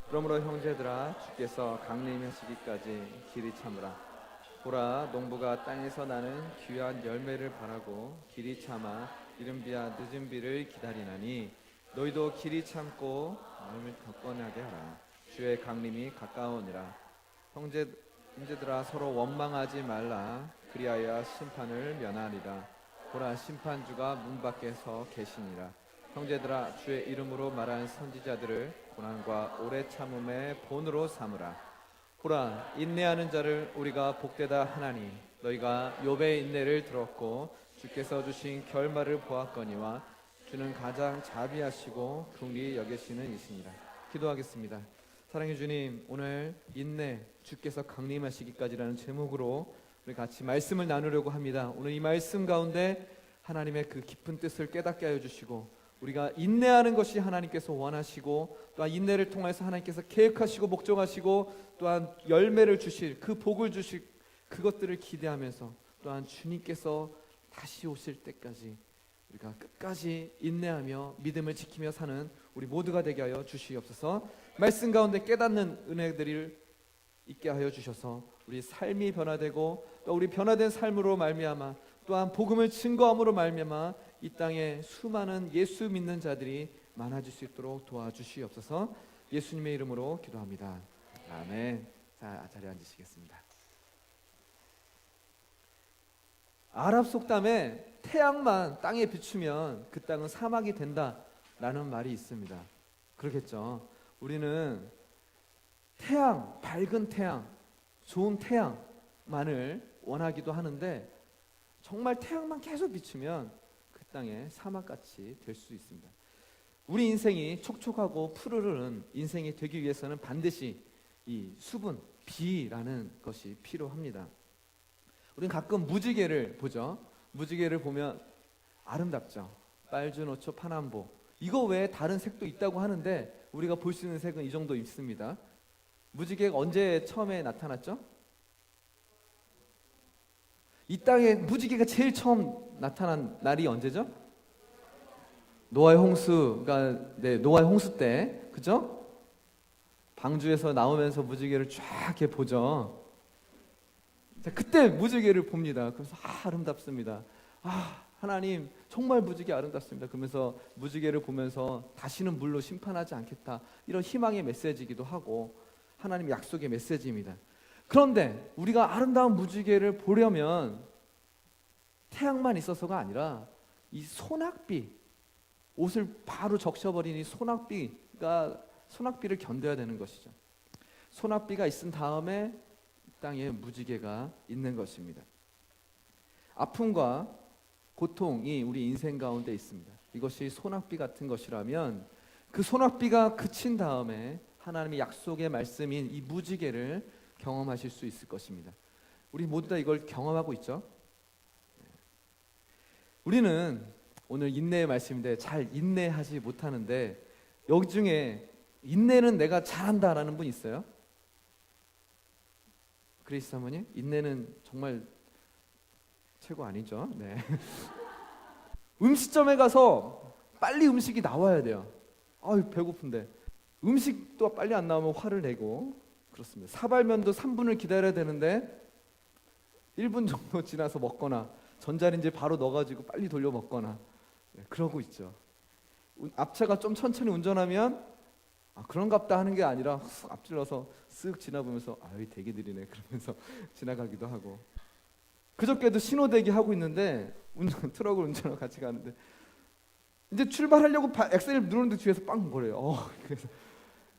그러므로 형제들아 주께서 강림하시기까지 길이 참으라. 보라 농부가 땅에서 나는 귀한 열매를 바라고 길이 참아 이른 비와 늦은 비를 기다리나니 너희도 길이 참고 마음을 굳건하게 하라. 주의 강림이 가까우니라. 형제들아 서로 원망하지 말라. 그리하여 심판을 면하리라. 보라 심판주가 문 밖에서 계시니라. 형제들아 주의 이름으로 말한 선지자들을 고난과 오래 참음의 본으로 삼으라. 보라 인내하는 자를 우리가 복되다 하나니 너희가 욥의 인내를 들었고 주께서 주신 결말을 보았거니와 주는 가장 자비하시고 긍휼히 여기시는 이시니라. 기도하겠습니다. 사랑해 주님, 오늘 인내 주께서 강림하시기까지라는 제목으로 우리 같이 말씀을 나누려고 합니다. 오늘 이 말씀 가운데 하나님의 그 깊은 뜻을 깨닫게 하여 주시고 우리가 인내하는 것이 하나님께서 원하시고 또한 인내를 통해서 하나님께서 계획하시고 목적하시고 또한 열매를 주실 그 복을 주실 그것들을 기대하면서 또한 주님께서 다시 오실 때까지 우리가 끝까지 인내하며 믿음을 지키며 사는 우리 모두가 되게 하여 주시옵소서. 말씀 가운데 깨닫는 은혜들을 있게 하여 주셔서 우리 삶이 변화되고 또 우리 변화된 삶으로 말미암아 또한 복음을 증거함으로 말미암아 이 땅에 수많은 예수 믿는 자들이 많아질 수 있도록 도와주시옵소서. 예수님의 이름으로 기도합니다. 아멘. 자, 자리에 앉으시겠습니다. 아랍 속담에 태양만 땅에 비추면 그 땅은 사막이 된다라는 말이 있습니다. 그렇겠죠. 우리는 태양, 밝은 태양, 좋은 태양만을 원하기도 하는데 정말 태양만 계속 비추면 그 땅에 사막같이 될 수 있습니다. 우리 인생이 촉촉하고 푸르른 인생이 되기 위해서는 반드시 이 수분, 비라는 것이 필요합니다. 우리는 가끔 무지개를 보죠. 무지개를 보면 아름답죠. 빨주노초 파남보. 이거 외에 다른 색도 있다고 하는데 우리가 볼 수 있는 색은 이 정도 있습니다. 무지개가 언제 처음에 나타났죠? 이 땅에 무지개가 제일 처음 나타난 날이 언제죠? 노아의 홍수 때, 그죠? 방주에서 나오면서 무지개를 쫙 이렇게 보죠. 자, 그때 무지개를 봅니다. 그래서 아름답습니다. 하나님 정말 무지개 아름답습니다. 그러면서 무지개를 보면서 다시는 물로 심판하지 않겠다. 이런 희망의 메시지이기도 하고 하나님의 약속의 메시지입니다. 그런데 우리가 아름다운 무지개를 보려면 태양만 있어서가 아니라 이 소낙비, 옷을 바로 적셔버린 이 소낙비를 견뎌야 되는 것이죠. 소낙비가 있은 다음에 땅에 무지개가 있는 것입니다. 아픔과 고통이 우리 인생 가운데 있습니다. 이것이 소낙비 같은 것이라면 그 소낙비가 그친 다음에 하나님의 약속의 말씀인 이 무지개를 경험하실 수 있을 것입니다. 우리 모두 다 이걸 경험하고 있죠. 우리는 오늘 인내의 말씀인데 잘 인내하지 못하는데 여기 중에 인내는 내가 잘한다라는 분 있어요? 그리스 사모님, 인내는 정말 최고 아니죠? 네. 음식점에 가서 빨리 음식이 나와야 돼요. 배고픈데 음식도 빨리 안 나오면 화를 내고 그렇습니다. 사발면도 3분을 기다려야 되는데 1분 정도 지나서 먹거나 전자레인지에 바로 넣어가지고 빨리 돌려 먹거나 그러고 있죠. 앞차가 좀 천천히 운전하면 그런갑다 하는 게 아니라 훅 앞질러서 쓱 지나보면서 되게 느리네 그러면서 지나가기도 하고, 그저께도 신호대기 하고 있는데 트럭을 운전하고 같이 가는데 이제 출발하려고 엑셀을 누르는데 뒤에서 빵 거려요. 그래서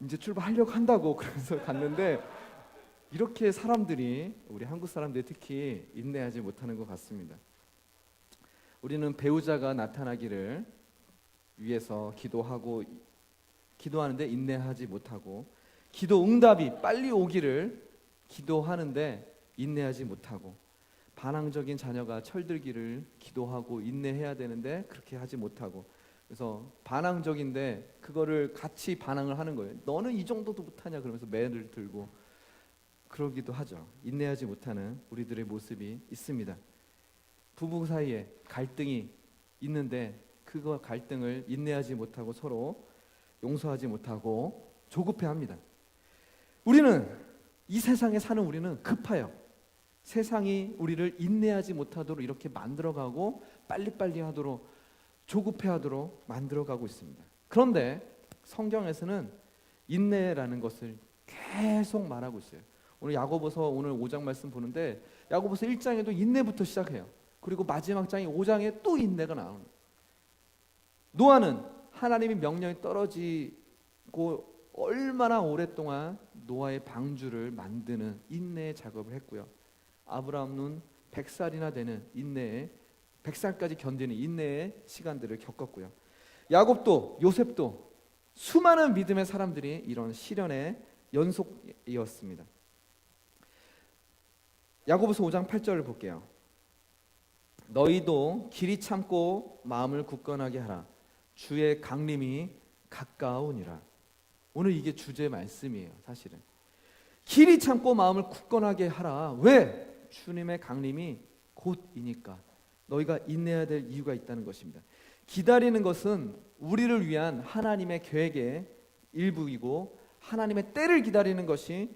이제 출발하려고 한다고 그래서 갔는데 이렇게 사람들이, 우리 한국 사람들이 특히 인내하지 못하는 것 같습니다. 우리는 배우자가 나타나기를 위해서 기도하는데 인내하지 못하고, 기도 응답이 빨리 오기를 기도하는데 인내하지 못하고, 반항적인 자녀가 철들기를 기도하고 인내해야 되는데 그렇게 하지 못하고, 그래서 반항적인데 그거를 같이 반항을 하는 거예요. 너는 이 정도도 못하냐 그러면서 매를 들고 그러기도 하죠. 인내하지 못하는 우리들의 모습이 있습니다. 부부 사이에 갈등이 있는데 그거 갈등을 인내하지 못하고 서로 용서하지 못하고 조급해합니다. 우리는 이 세상에 사는 우리는 급해요. 세상이 우리를 인내하지 못하도록 이렇게 만들어가고 빨리빨리 하도록 조급해하도록 만들어가고 있습니다. 그런데 성경에서는 인내라는 것을 계속 말하고 있어요. 오늘 야고보서 오늘 5장 말씀 보는데 야고보서 1장에도 인내부터 시작해요. 그리고 마지막 장이 5장에 또 인내가 나오는. 노아는 하나님의 명령이 떨어지고 얼마나 오랫동안 노아의 방주를 만드는 인내의 작업을 했고요. 아브라함은 100살이나 되는 인내의 100살까지 견디는 인내의 시간들을 겪었고요. 야곱도 요셉도 수많은 믿음의 사람들이 이런 시련의 연속이었습니다. 야고보서 5장 8절을 볼게요. 너희도 길이 참고 마음을 굳건하게 하라. 주의 강림이 가까우니라. 오늘 이게 주제 말씀이에요. 사실은 길이 참고 마음을 굳건하게 하라. 왜? 주님의 강림이 곧이니까. 너희가 인내해야 될 이유가 있다는 것입니다. 기다리는 것은 우리를 위한 하나님의 계획의 일부이고 하나님의 때를 기다리는 것이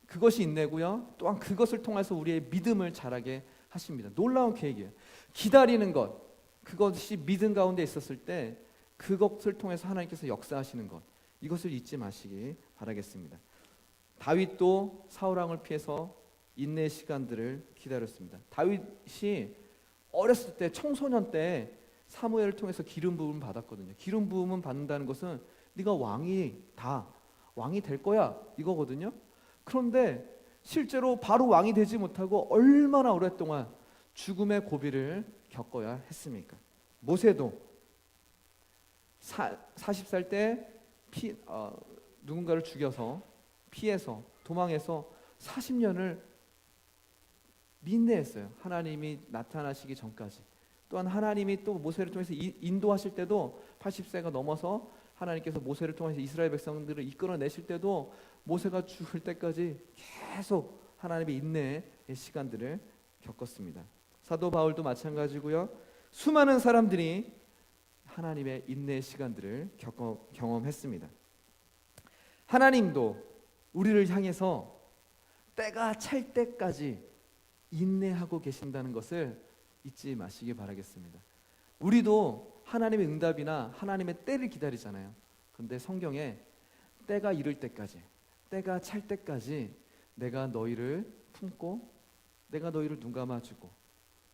그것이 인내고요. 또한 그것을 통해서 우리의 믿음을 자라게 하십니다. 놀라운 계획이에요. 기다리는 것, 그것이 믿음 가운데 있었을 때 그것을 통해서 하나님께서 역사하시는 것, 이것을 잊지 마시기 바라겠습니다. 다윗도 사울 왕을 피해서 인내의 시간들을 기다렸습니다. 다윗이 어렸을 때 청소년 때 사무엘을 통해서 기름 부음을 받았거든요. 기름 부음을 받는다는 것은 네가 왕이 될 거야 이거거든요. 그런데 실제로 바로 왕이 되지 못하고 얼마나 오랫동안 죽음의 고비를 겪어야 했습니까? 모세도 40살 때 누군가를 죽여서 피해서 도망해서 40년을 인내했어요. 하나님이 나타나시기 전까지. 또한 하나님이 또 모세를 통해서 인도하실 때도 80세가 넘어서 하나님께서 모세를 통해서 이스라엘 백성들을 이끌어내실 때도 모세가 죽을 때까지 계속 하나님의 인내의 시간들을 겪었습니다. 사도 바울도 마찬가지고요. 수많은 사람들이 하나님의 인내의 시간들을 경험했습니다. 하나님도 우리를 향해서 때가 찰 때까지 인내하고 계신다는 것을 잊지 마시기 바라겠습니다. 우리도 하나님의 응답이나 하나님의 때를 기다리잖아요. 그런데 성경에 때가 이를 때까지, 때가 찰 때까지 내가 너희를 품고 내가 너희를 눈 감아주고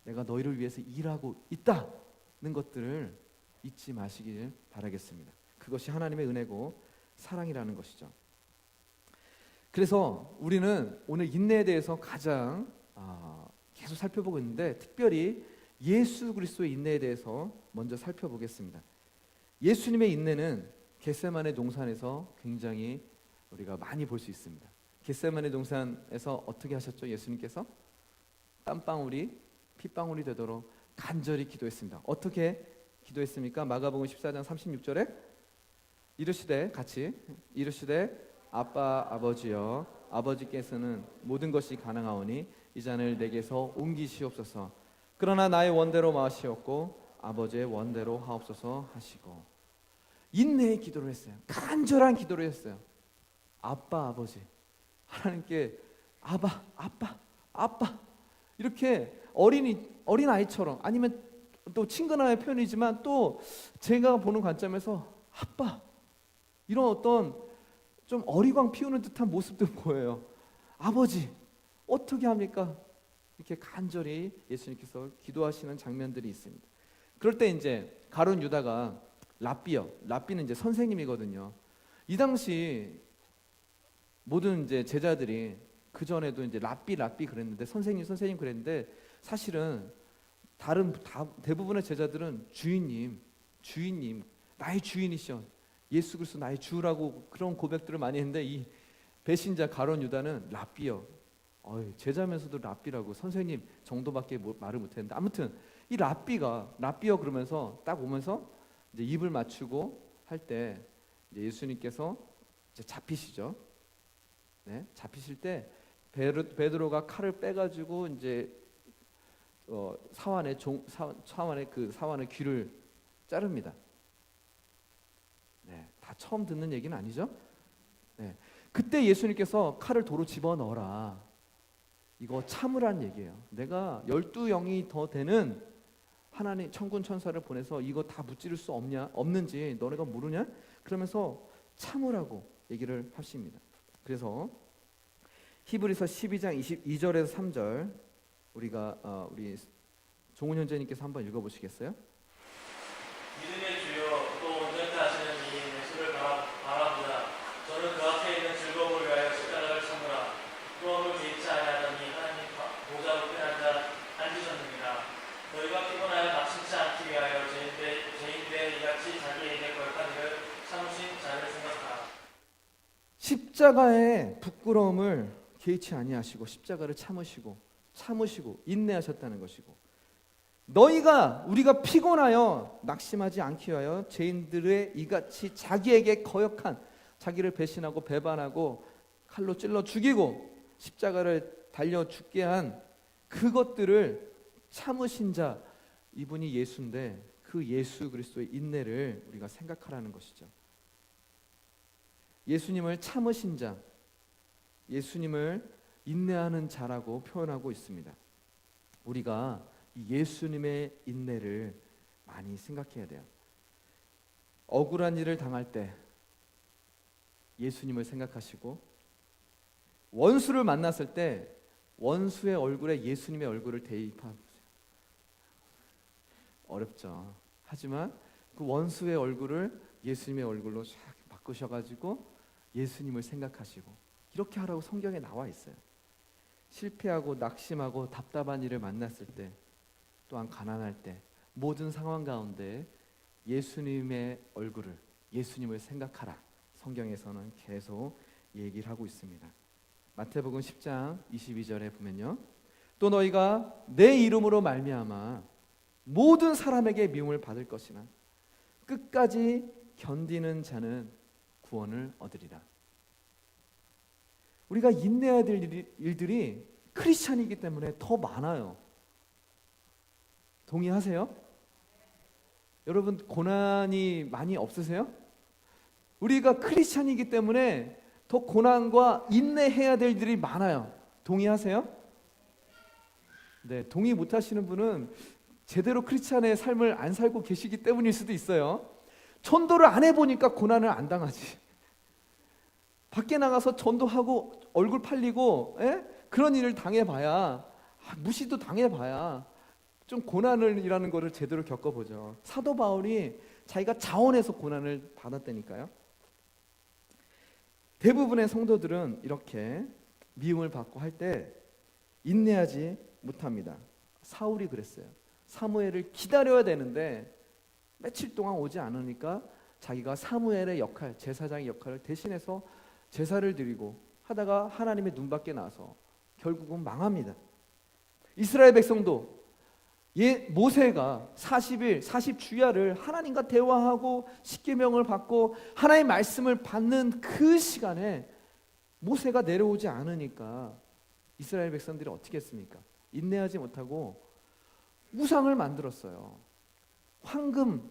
내가 너희를 위해서 일하고 있다는 것들을 잊지 마시길 바라겠습니다. 그것이 하나님의 은혜고 사랑이라는 것이죠. 그래서 우리는 오늘 인내에 대해서 가장 계속 살펴보고 있는데 특별히 예수 그리스도의 인내에 대해서 먼저 살펴보겠습니다. 예수님의 인내는 겟세마네 동산에서 굉장히 우리가 많이 볼 수 있습니다. 겟세마네 동산에서 어떻게 하셨죠? 예수님께서 땀방울이 핏방울이 되도록 간절히 기도했습니다. 어떻게 기도했습니까? 마가복음 14장 36절에 이르시되 아빠 아버지여 아버지께서는 모든 것이 가능하오니 이 잔을 내게서 옮기시옵소서. 그러나 나의 원대로 마시옵고 아버지의 원대로 하옵소서 하시고 인내의 기도를 했어요. 간절한 기도를 했어요. 아빠 아버지 하나님께 아빠 이렇게 어린 아이처럼 아니면 또 친근함의 표현이지만 또 제가 보는 관점에서 아빠 이런 어떤 좀 어리광 피우는 듯한 모습도 보여요. 아버지 어떻게 합니까? 이렇게 간절히 예수님께서 기도하시는 장면들이 있습니다. 그럴 때 이제 가룟 유다가 랍비는 이제 선생님이거든요. 이 당시 모든 이제 제자들이 그 전에도 이제 랍비 그랬는데 선생님 그랬는데 사실은 대부분의 제자들은 주인님 나의 주인이시여 예수 그리스도 나의 주라고 그런 고백들을 많이 했는데 이 배신자 가룟 유다는 랍비요. 제자면서도 랍비라고 선생님 정도밖에 말을 못했는데 아무튼 이 랍비요 그러면서 딱 오면서 이제 입을 맞추고 할 때 예수님께서 이제 잡히시죠. 네, 잡히실 때 베드로가 칼을 빼가지고 이제 사환의 귀를 자릅니다. 네, 다 처음 듣는 얘기는 아니죠. 네, 그때 예수님께서 칼을 도로 집어넣어라. 이거 참으란 얘기예요. 내가 12영이 더 되는 하나님 천군 천사를 보내서 이거 다 무찌를 수 없는지 너네가 모르냐? 그러면서 참으라고 얘기를 하십니다. 그래서 히브리서 12장 22절에서 3절 우리 종훈 형제님께서 한번 읽어보시겠어요? 믿음의 주요 또 온전케 하시는 이 예수를 바라보자. 저는 그 앞에 있는 즐거움을 위하여 십자가를 참으라. 또함을 개의치 아니하더니 하나님 보좌 우편에 앉으셨느니라. 너희가 피곤하여 낙심치 않기 위하여 죄인대 이같이 자기에게 거역한 일을 참으신 자를 생각하라. 십자가의 부끄러움을 개의치 아니하시고 십자가를 참으시고 인내하셨다는 것이고, 우리가 피곤하여 낙심하지 않기 위하여 죄인들의 이같이 자기에게 거역한, 자기를 배신하고 배반하고 칼로 찔러 죽이고 십자가를 달려 죽게 한 그것들을 참으신 자, 이분이 예수인데 그 예수 그리스도의 인내를 우리가 생각하라는 것이죠. 예수님을 참으신 자, 예수님을 인내하는 자라고 표현하고 있습니다. 우리가 예수님의 인내를 많이 생각해야 돼요. 억울한 일을 당할 때 예수님을 생각하시고, 원수를 만났을 때 원수의 얼굴에 예수님의 얼굴을 대입하세요. 어렵죠. 하지만 그 원수의 얼굴을 예수님의 얼굴로 쫙 바꾸셔가지고 예수님을 생각하시고, 이렇게 하라고 성경에 나와 있어요. 실패하고 낙심하고 답답한 일을 만났을 때, 또한 가난할 때, 모든 상황 가운데 예수님의 얼굴을, 예수님을 생각하라. 성경에서는 계속 얘기를 하고 있습니다. 마태복음 10장 22절에 보면요, 또 너희가 내 이름으로 말미암아 모든 사람에게 미움을 받을 것이나 끝까지 견디는 자는 구원을 얻으리라. 우리가 인내해야 될 일들이 크리스찬이기 때문에 더 많아요. 동의하세요? 여러분, 고난이 많이 없으세요? 우리가 크리스찬이기 때문에 더 고난과 인내해야 될 일들이 많아요. 동의하세요? 네, 동의 못하시는 분은 제대로 크리스찬의 삶을 안 살고 계시기 때문일 수도 있어요. 전도를 안 해보니까 고난을 안 당하지. 밖에 나가서 전도하고 얼굴 팔리고 그런 일을 당해봐야, 무시도 당해봐야 좀 고난이라는 거를 제대로 겪어보죠. 사도 바울이 자기가 자원해서 고난을 받았다니까요. 대부분의 성도들은 이렇게 미움을 받고 할 때 인내하지 못합니다. 사울이 그랬어요. 사무엘을 기다려야 되는데 며칠 동안 오지 않으니까 자기가 사무엘의 역할, 제사장의 역할을 대신해서 제사를 드리고 하다가 하나님의 눈밖에 나서 결국은 망합니다. 이스라엘 백성도 모세가 40일, 40주야를 하나님과 대화하고 십계명을 받고 하나님의 말씀을 받는 그 시간에 모세가 내려오지 않으니까 이스라엘 백성들이 어떻게 했습니까? 인내하지 못하고 우상을 만들었어요. 황금,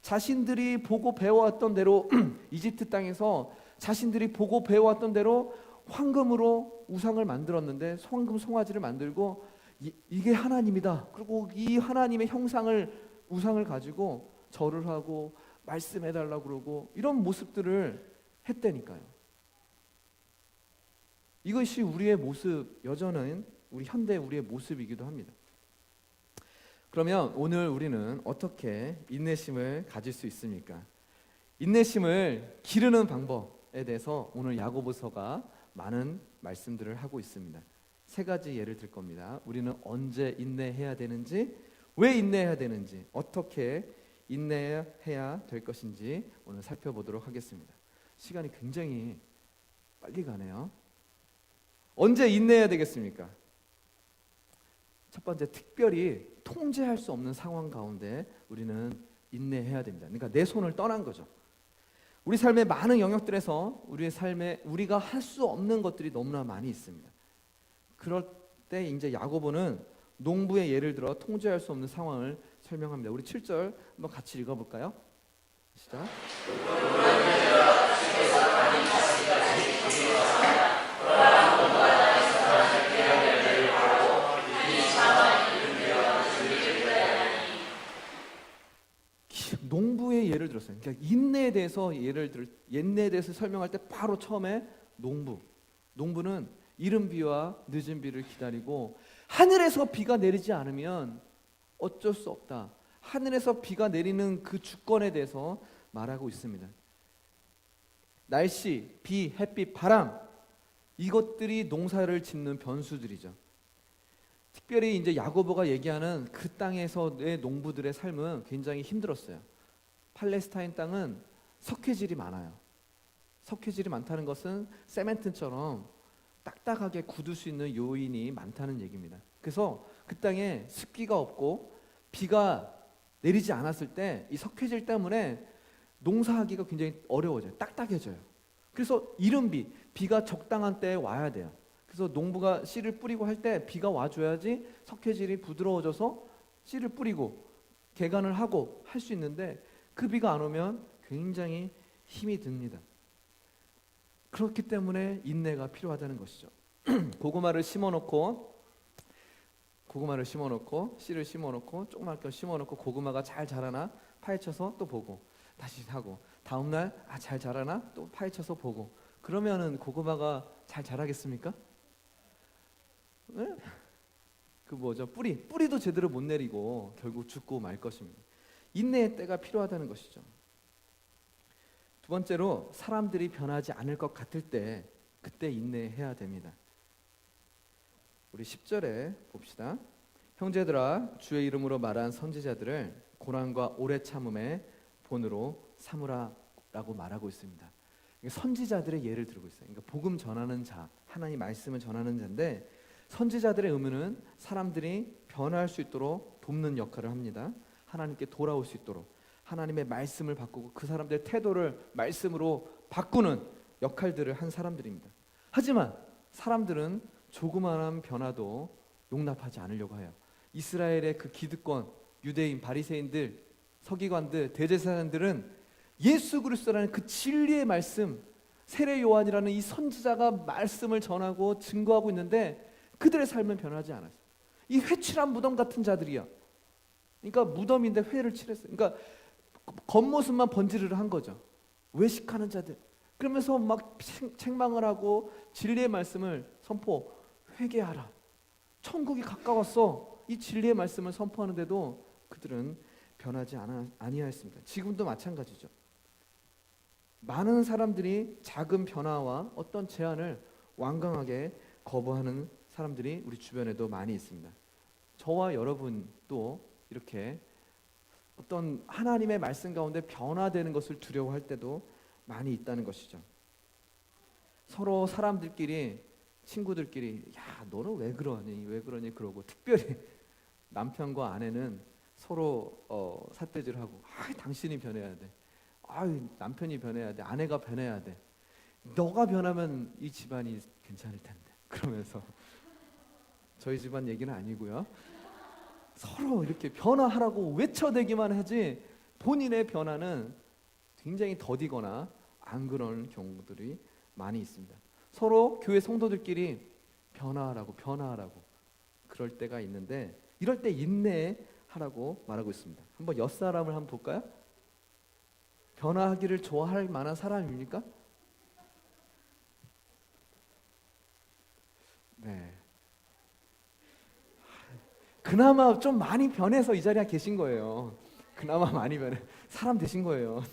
자신들이 보고 배워왔던 대로 이집트 땅에서 자신들이 보고 배워왔던 대로 황금으로 우상을 만들었는데, 황금 송아지를 만들고 이게 하나님이다. 그리고 이 하나님의 우상을 가지고 절을 하고 말씀해달라고 그러고 이런 모습들을 했다니까요. 이것이 우리의 모습, 여전한 우리 현대 우리의 모습이기도 합니다. 그러면 오늘 우리는 어떻게 인내심을 가질 수 있습니까? 인내심을 기르는 방법에 대해서 오늘 야고보서가 많은 말씀들을 하고 있습니다. 3가지 예를 들 겁니다. 우리는 언제 인내해야 되는지, 왜 인내해야 되는지, 어떻게 인내해야 될 것인지 오늘 살펴보도록 하겠습니다. 시간이 굉장히 빨리 가네요. 언제 인내해야 되겠습니까? 첫 번째, 특별히 통제할 수 없는 상황 가운데 우리는 인내해야 됩니다. 그러니까 내 손을 떠난 거죠. 우리 삶의 많은 영역들에서 우리의 삶에 우리가 할 수 없는 것들이 너무나 많이 있습니다. 그럴 때 이제 야고보는 농부의 예를 들어 통제할 수 없는 상황을 설명합니다. 우리 7절 한번 같이 읽어볼까요? 시작. 예를 들었어요. 그러니까 인내에 대해서 인내에 대해서 설명할 때 바로 처음에 농부는 이른 비와 늦은 비를 기다리고 하늘에서 비가 내리지 않으면 어쩔 수 없다. 하늘에서 비가 내리는 그 주권에 대해서 말하고 있습니다. 날씨, 비, 햇빛, 바람 이것들이 농사를 짓는 변수들이죠. 특별히 이제 야고보가 얘기하는 그 땅에서의 농부들의 삶은 굉장히 힘들었어요. 팔레스타인 땅은 석회질이 많아요. 석회질이 많다는 것은 세멘트처럼 딱딱하게 굳을 수 있는 요인이 많다는 얘기입니다. 그래서 그 땅에 습기가 없고 비가 내리지 않았을 때 이 석회질 때문에 농사하기가 굉장히 어려워져요. 딱딱해져요. 그래서 이른 비가 적당한 때에 와야 돼요. 그래서 농부가 씨를 뿌리고 할 때 비가 와줘야지 석회질이 부드러워져서 씨를 뿌리고 개간을 하고 할 수 있는데 그 비가 안 오면 굉장히 힘이 듭니다. 그렇기 때문에 인내가 필요하다는 것이죠. 고구마를 심어놓고 씨를 심어놓고 조그맣게 심어놓고 고구마가 잘 자라나 파헤쳐서 또 보고 다시 하고 다음날 잘 자라나 또 파헤쳐서 보고 그러면은 고구마가 잘 자라겠습니까? 네? 그 뭐죠? 뿌리도 제대로 못 내리고 결국 죽고 말 것입니다. 인내의 때가 필요하다는 것이죠. 두 번째로 사람들이 변하지 않을 것 같을 때 그때 인내해야 됩니다. 우리 10절에 봅시다. 형제들아 주의 이름으로 말한 선지자들을 고난과 오래 참음의 본으로 삼으라라고 말하고 있습니다. 선지자들의 예를 들고 있어요. 그러니까 복음 전하는 자, 하나님 말씀을 전하는 자인데 선지자들의 의무는 사람들이 변화할 수 있도록 돕는 역할을 합니다. 하나님께 돌아올 수 있도록 하나님의 말씀을 바꾸고 그 사람들의 태도를 말씀으로 바꾸는 역할들을 한 사람들입니다. 하지만 사람들은 조그마한 변화도 용납하지 않으려고 해요. 이스라엘의 그 기득권, 유대인, 바리새인들, 서기관들, 대제사장들은 예수 그리스도라는 그 진리의 말씀, 세례 요한이라는 이 선지자가 말씀을 전하고 증거하고 있는데 그들의 삶은 변하지 않았어요. 이 회칠한 무덤 같은 자들이야. 그러니까 무덤인데 회를 칠했어요. 그러니까 겉모습만 번지르르 한 거죠. 외식하는 자들. 그러면서 막 책망을 하고 진리의 말씀을 선포, 회개하라. 천국이 가까웠어. 이 진리의 말씀을 선포하는데도 그들은 변하지 아니하였습니다. 지금도 마찬가지죠. 많은 사람들이 작은 변화와 어떤 제안을 완강하게 거부하는 사람들이 우리 주변에도 많이 있습니다. 저와 여러분도 이렇게 어떤 하나님의 말씀 가운데 변화되는 것을 두려워할 때도 많이 있다는 것이죠. 서로 사람들끼리 친구들끼리 야 너는 왜 그러니 그러고 특별히 남편과 아내는 서로 삿대질하고 당신이 변해야 돼. 남편이 변해야 돼. 아내가 변해야 돼. 너가 변하면 이 집안이 괜찮을 텐데. 그러면서 저희 집안 얘기는 아니고요. 서로 이렇게 변화하라고 외쳐대기만 하지 본인의 변화는 굉장히 더디거나 안 그런 경우들이 많이 있습니다. 서로 교회 성도들끼리 변화하라고 그럴 때가 있는데 이럴 때 인내하라고 말하고 있습니다. 한번 옆사람을 한번 볼까요? 변화하기를 좋아할 만한 사람입니까? 네. 그나마 좀 많이 변해서 이 자리에 계신 거예요. 그나마 많이 변해 사람 되신 거예요.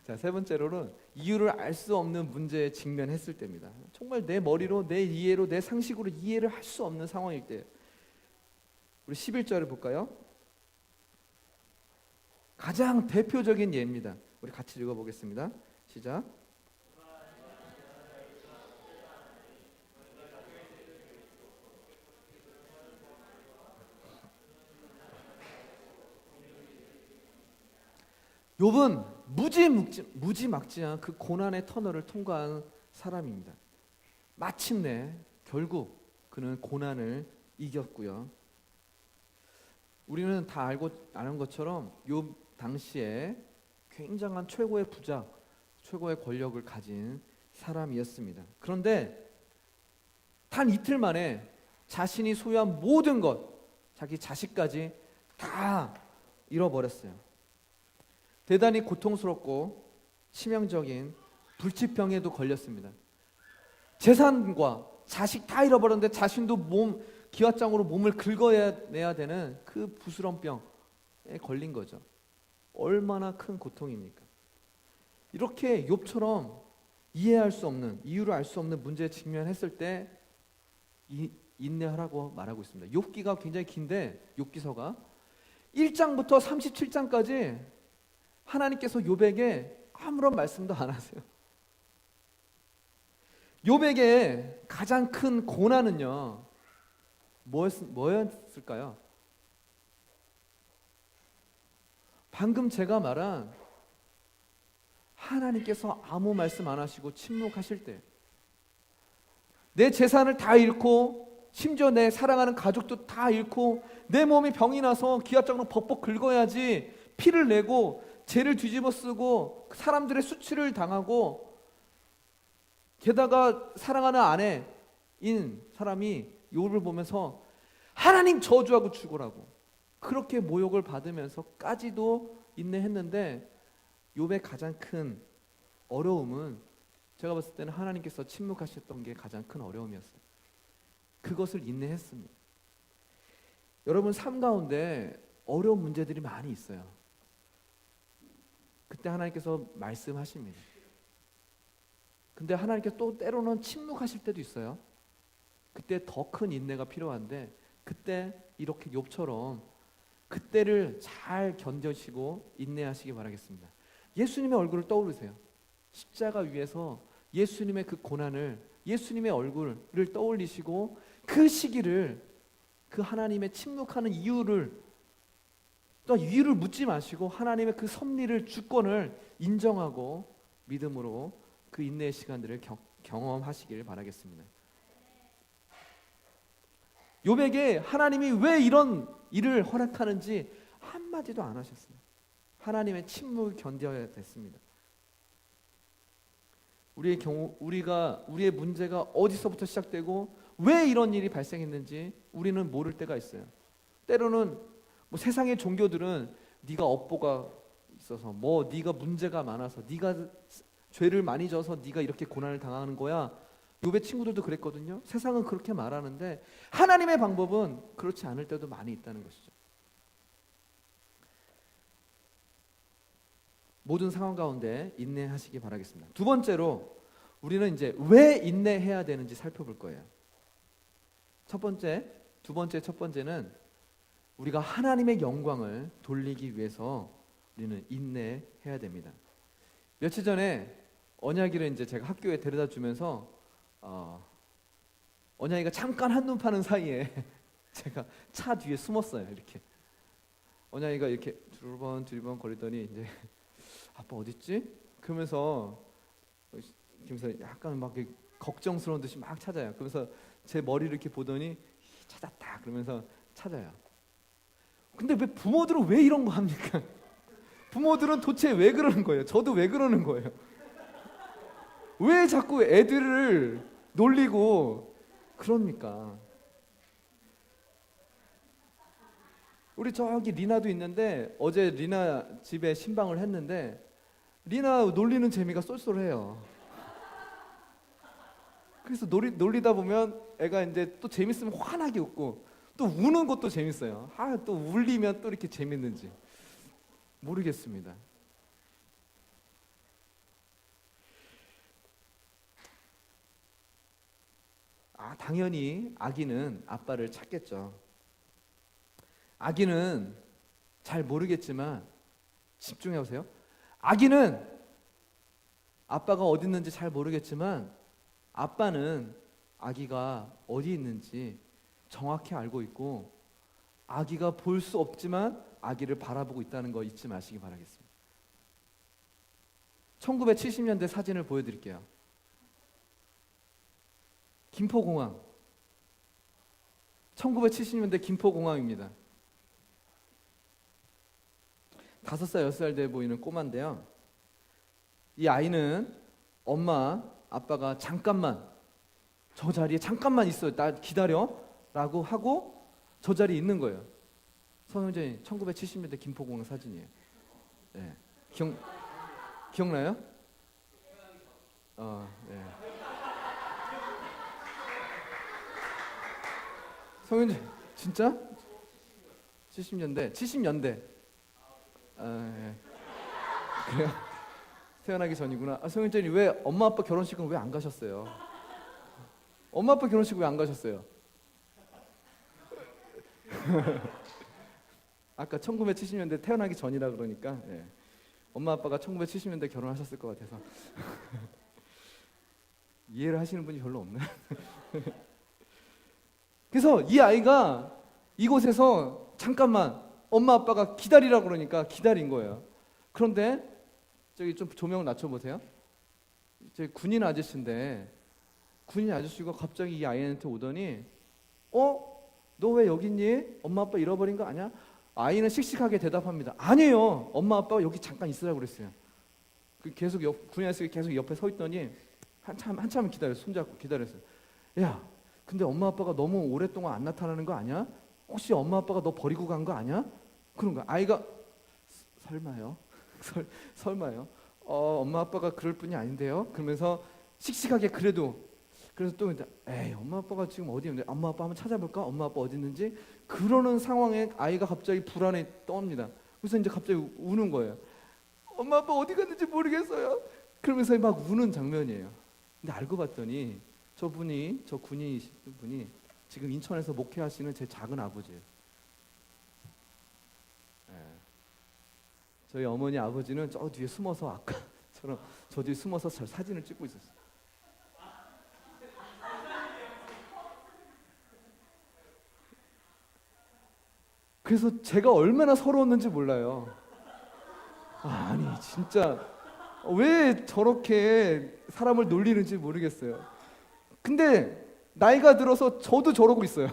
자, 세 번째로는 이유를 알 수 없는 문제에 직면했을 때입니다. 정말 내 머리로, 내 이해로, 내 상식으로 이해를 할 수 없는 상황일 때. 우리 11절을 볼까요? 가장 대표적인 예입니다. 우리 같이 읽어보겠습니다. 시작. 욥은 무지막지한 그 고난의 터널을 통과한 사람입니다. 마침내 결국 그는 고난을 이겼고요. 우리는 다 아는 것처럼 욥 당시에 굉장한 최고의 부자, 최고의 권력을 가진 사람이었습니다. 그런데 단 이틀 만에 자신이 소유한 모든 것, 자기 자식까지 다 잃어버렸어요. 대단히 고통스럽고 치명적인 불치병에도 걸렸습니다. 재산과 자식 다 잃어버렸는데 자신도 기왓장으로 몸을 긁어내야 되는 그 부스럼 병에 걸린 거죠. 얼마나 큰 고통입니까? 이렇게 욥처럼 이해할 수 없는, 이유를 알 수 없는 문제에 직면했을 때 인내하라고 말하고 있습니다. 욥기가 굉장히 긴데, 욥기서가 1장부터 37장까지 하나님께서 욥에게 아무런 말씀도 안 하세요. 욥에게 가장 큰 고난은요, 뭐였을까요? 방금 제가 말한 하나님께서 아무 말씀 안 하시고 침묵하실 때, 내 재산을 다 잃고 심지어 내 사랑하는 가족도 다 잃고 내 몸이 병이 나서 기압장으로 벅벅 긁어야지 피를 내고 죄를 뒤집어 쓰고 사람들의 수치를 당하고, 게다가 사랑하는 아내인 사람이 욥을 보면서 하나님 저주하고 죽으라고 그렇게 모욕을 받으면서까지도 인내했는데, 욥의 가장 큰 어려움은 제가 봤을 때는 하나님께서 침묵하셨던 게 가장 큰 어려움이었어요. 그것을 인내했습니다. 여러분, 삶 가운데 어려운 문제들이 많이 있어요. 그때 하나님께서 말씀하십니다. 근데 하나님께서 또 때로는 침묵하실 때도 있어요. 그때 더 큰 인내가 필요한데, 그때 이렇게 욥처럼 그때를 잘 견디시고 인내하시기 바라겠습니다. 예수님의 얼굴을 떠오르세요. 십자가 위에서 예수님의 그 고난을, 예수님의 얼굴을 떠올리시고 그 시기를, 그 하나님의 침묵하는 이유를, 또 이유를 묻지 마시고 하나님의 그 섭리를, 주권을 인정하고 믿음으로 그 인내의 시간들을 경험하시길 바라겠습니다. 욥에게 하나님이 왜 이런 일을 허락하는지 한마디도 안 하셨어요. 하나님의 침묵을 견뎌야 됐습니다. 우리의 경우, 우리의 문제가 어디서부터 시작되고 왜 이런 일이 발생했는지 우리는 모를 때가 있어요. 때로는 세상의 종교들은 네가 업보가 있어서, 네가 문제가 많아서, 네가 죄를 많이 져서 네가 이렇게 고난을 당하는 거야. 욥의 친구들도 그랬거든요. 세상은 그렇게 말하는데 하나님의 방법은 그렇지 않을 때도 많이 있다는 것이죠. 모든 상황 가운데 인내하시기 바라겠습니다. 두 번째로 우리는 이제 왜 인내해야 되는지 살펴볼 거예요. 첫 번째는 우리가 하나님의 영광을 돌리기 위해서 우리는 인내해야 됩니다. 며칠 전에 언약이를 이제 제가 학교에 데려다 주면서 언약이가 잠깐 한눈 파는 사이에 제가 차 뒤에 숨었어요. 이렇게 언약이가 이렇게 두리번 거리더니 이제 아빠 어딨지? 그러면서 약간 막 걱정스러운 듯이 막 찾아요. 그러면서 제 머리를 이렇게 보더니 찾았다 그러면서 찾아요. 근데 부모들은 왜 이런 거 합니까? 부모들은 도대체 왜 그러는 거예요? 저도 왜 그러는 거예요? 왜 자꾸 애들을 놀리고 그럽니까? 우리 저기 리나도 있는데 어제 리나 집에 신방을 했는데 리나 놀리는 재미가 쏠쏠해요. 그래서 놀리다 보면 애가 이제 또 재밌으면 환하게 웃고 또 우는 것도 재밌어요. 또 울리면 또 이렇게 재밌는지 모르겠습니다. 당연히 아기는 아빠를 찾겠죠. 아기는 잘 모르겠지만 집중해 보세요. 아기는 아빠가 어디 있는지 잘 모르겠지만 아빠는 아기가 어디 있는지 정확히 알고 있고, 아기가 볼 수 없지만 아기를 바라보고 있다는 거 잊지 마시기 바라겠습니다. 1970년대 사진을 보여드릴게요. 김포공항, 1970년대 김포공항입니다. 5살, 6살 돼 보이는 꼬마인데요. 이 아이는 엄마, 아빠가 잠깐만 저 자리에 잠깐만 있어, 나 기다려 라고 하고 저 자리에 있는 거예요. 성현전이 1970년대 김포공항 사진이에요. 네. 기억 기억나요? 네. 성윤이 진짜? 70년대. 예. 그래요? 태어나기 전이구나. 성윤이 왜 엄마 아빠 결혼식은 왜 안 가셨어요? 엄마 아빠 결혼식 왜 안 가셨어요? 아까 1970년대 태어나기 전이라 그러니까 예. 엄마 아빠가 1970년대 결혼하셨을 것 같아서 이해를 하시는 분이 별로 없네. 그래서 이 아이가 이곳에서 잠깐만 엄마 아빠가 기다리라 그러니까 기다린 거예요. 그런데 저기 좀 조명 낮춰보세요. 저기 군인 아저씨인데 군인 아저씨가 갑자기 이 아이한테 오더니 너 왜 여기 있니? 엄마 아빠 잃어버린 거 아니야? 아이는 씩씩하게 대답합니다. 아니에요. 엄마 아빠가 여기 잠깐 있으라고 그랬어요. 계속 군인 아저씨가 계속 옆에 서 있더니 한참 기다렸어요. 손잡고 기다렸어요. 야, 근데 엄마 아빠가 너무 오랫동안 안 나타나는 거 아니야? 혹시 엄마 아빠가 너 버리고 간 거 아니야? 그런 거야. 아이가 설마요? 설마요? 엄마 아빠가 그럴 뿐이 아닌데요. 그러면서 씩씩하게 그래서 또 에이 엄마 아빠가 지금 어디 있는데 엄마 아빠 한번 찾아볼까? 엄마 아빠 어디 있는지 그러는 상황에 아이가 갑자기 불안에 떠옵니다. 그래서 이제 갑자기 우는 거예요. 엄마 아빠 어디 갔는지 모르겠어요. 그러면서 막 우는 장면이에요. 근데 알고 봤더니 저 군인이신 분이 지금 인천에서 목회하시는 제 작은 아버지예요. 예. 저희 어머니 아버지는 저 뒤에 숨어서 아까처럼 저 뒤에 숨어서 저 사진을 찍고 있었어요. 그래서 제가 얼마나 서러웠는지 몰라요. 아니 진짜 왜 저렇게 사람을 놀리는지 모르겠어요. 근데 나이가 들어서 저도 저러고 있어요.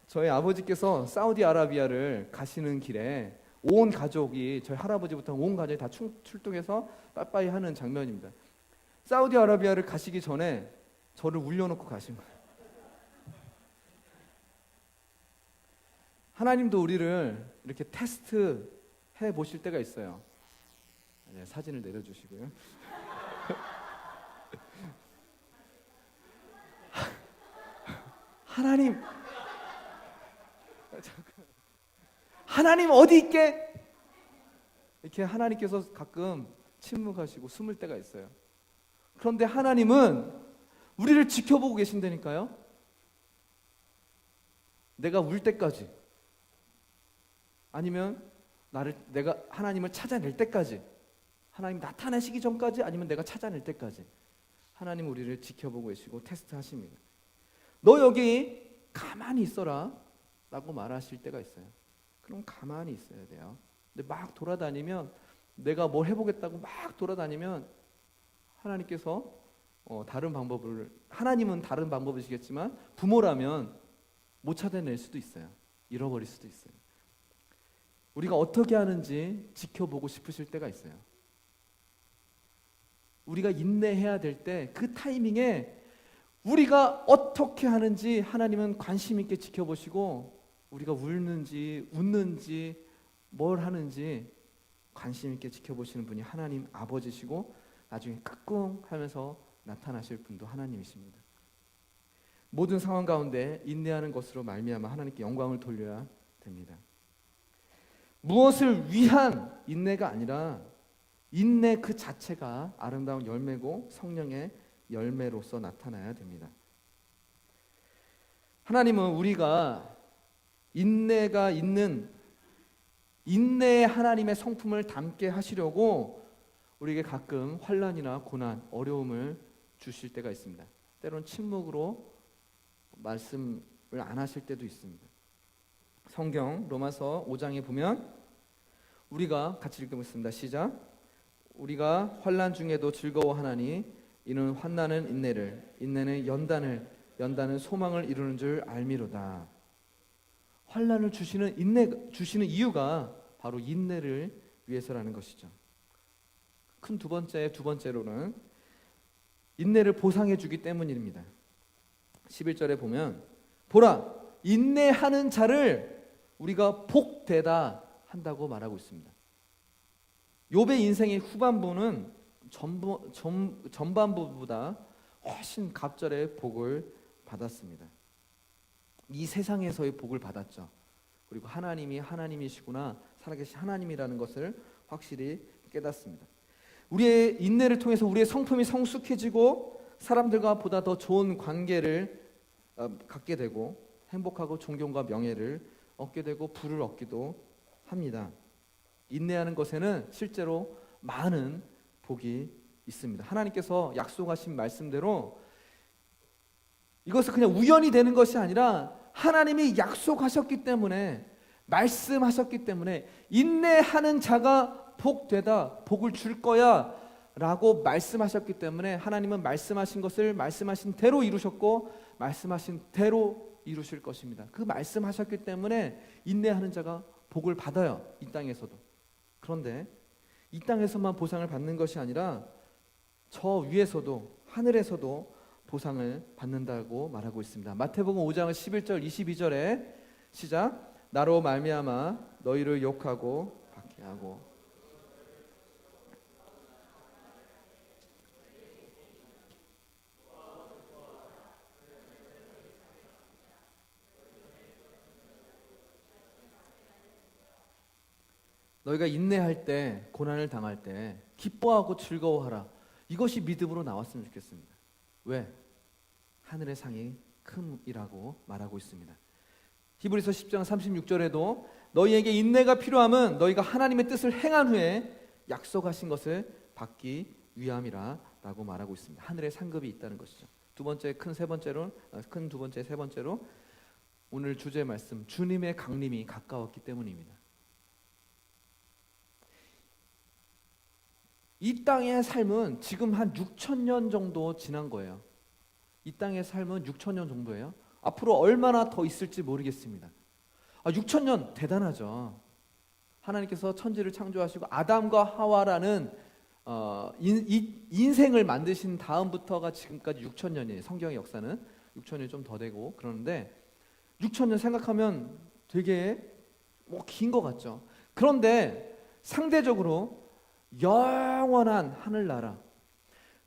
저희 아버지께서 사우디아라비아를 가시는 길에 온 가족이 저희 할아버지부터 온 가족이 다 출동해서 빠빠이 하는 장면입니다. 사우디아라비아를 가시기 전에 저를 울려놓고 가신 거예요. 하나님도 우리를 이렇게 테스트 해 보실 때가 있어요. 네, 사진을 내려주시고요. 하나님 어디 있게? 이렇게 하나님께서 가끔 침묵하시고 숨을 때가 있어요. 그런데 하나님은 우리를 지켜보고 계신다니까요. 내가 울 때까지, 아니면 내가 하나님을 찾아낼 때까지, 하나님 나타나시기 전까지, 아니면 내가 찾아낼 때까지 하나님 우리를 지켜보고 계시고 테스트하십니다. 너 여기 가만히 있어라 라고 말하실 때가 있어요. 그럼 가만히 있어야 돼요. 근데 막 돌아다니면, 내가 뭘 해보겠다고 막 돌아다니면 하나님께서 하나님은 다른 방법이시겠지만 부모라면 못 찾아낼 수도 있어요. 잃어버릴 수도 있어요. 우리가 어떻게 하는지 지켜보고 싶으실 때가 있어요. 우리가 인내해야 될 때 그 타이밍에 우리가 어떻게 하는지 하나님은 관심 있게 지켜보시고, 우리가 울는지 웃는지 뭘 하는지 관심 있게 지켜보시는 분이 하나님 아버지시고, 나중에 끄꿍 하면서 나타나실 분도 하나님이십니다. 모든 상황 가운데 인내하는 것으로 말미암아 하나님께 영광을 돌려야 됩니다. 무엇을 위한 인내가 아니라 인내 그 자체가 아름다운 열매고 성령의 열매로서 나타나야 됩니다. 하나님은 우리가 인내가 있는 인내의 하나님의 성품을 담게 하시려고 우리에게 가끔 환난이나 고난, 어려움을 주실 때가 있습니다. 때로는 침묵으로 말씀을 안 하실 때도 있습니다. 성경 로마서 5장에 보면 우리가 같이 읽어보겠습니다. 시작. 우리가 환난 중에도 즐거워하나니 이는 환난은 인내를, 인내는 연단을, 연단은 소망을 이루는 줄 알미로다. 환난을 주시는 이유가 바로 인내를 위해서라는 것이죠. 큰 두 번째로는 인내를 보상해 주기 때문입니다. 11절에 보면 보라, 인내하는 자를 우리가 복되다 한다고 말하고 있습니다. 욥의 인생의 후반부는 전반부보다 훨씬 갑절의 복을 받았습니다. 이 세상에서의 복을 받았죠. 그리고 하나님이 하나님이시구나, 살아계신 하나님이라는 것을 확실히 깨닫습니다. 우리의 인내를 통해서 우리의 성품이 성숙해지고 사람들과 보다 더 좋은 관계를 갖게 되고 행복하고 존경과 명예를 얻게 되고 부를 얻기도 합니다. 인내하는 것에는 실제로 많은 복이 있습니다. 하나님께서 약속하신 말씀대로 이것은 그냥 우연이 되는 것이 아니라 하나님이 약속하셨기 때문에, 말씀하셨기 때문에 인내하는 자가 복되다, 복을 줄 거야 라고 말씀하셨기 때문에 하나님은 말씀하신 것을 말씀하신 대로 이루셨고 말씀하신 대로 이루실 것입니다. 그 말씀하셨기 때문에 인내하는 자가 복을 받아요. 이 땅에서도. 그런데 이 땅에서만 보상을 받는 것이 아니라 저 위에서도, 하늘에서도 보상을 받는다고 말하고 있습니다. 마태복음 5장 11절 22절에 시작. 나로 말미암아 너희를 욕하고 박해하고. 너희가 인내할 때, 고난을 당할 때 기뻐하고 즐거워하라. 이것이 믿음으로 나왔으면 좋겠습니다. 왜? 하늘의 상이 큼이라고 말하고 있습니다. 히브리서 10장 36절에도 너희에게 인내가 필요함은 너희가 하나님의 뜻을 행한 후에 약속하신 것을 받기 위함이라 라고 말하고 있습니다. 하늘의 상급이 있다는 것이죠. 두 번째, 큰 두 번째, 세 번째로 오늘 주제의 말씀, 주님의 강림이 가까웠기 때문입니다. 이 땅의 삶은 지금 한 6,000년 정도 지난 거예요. 이 땅의 삶은 6,000년 정도예요. 앞으로 얼마나 더 있을지 모르겠습니다. 6,000년 대단하죠. 하나님께서 천지를 창조하시고 아담과 하와라는 인생을 만드신 다음부터가 지금까지 6,000년이에요. 성경의 역사는 6,000년이 좀 더 되고 그러는데 6,000년 생각하면 되게 긴 것 같죠. 그런데 상대적으로 영원한 하늘나라,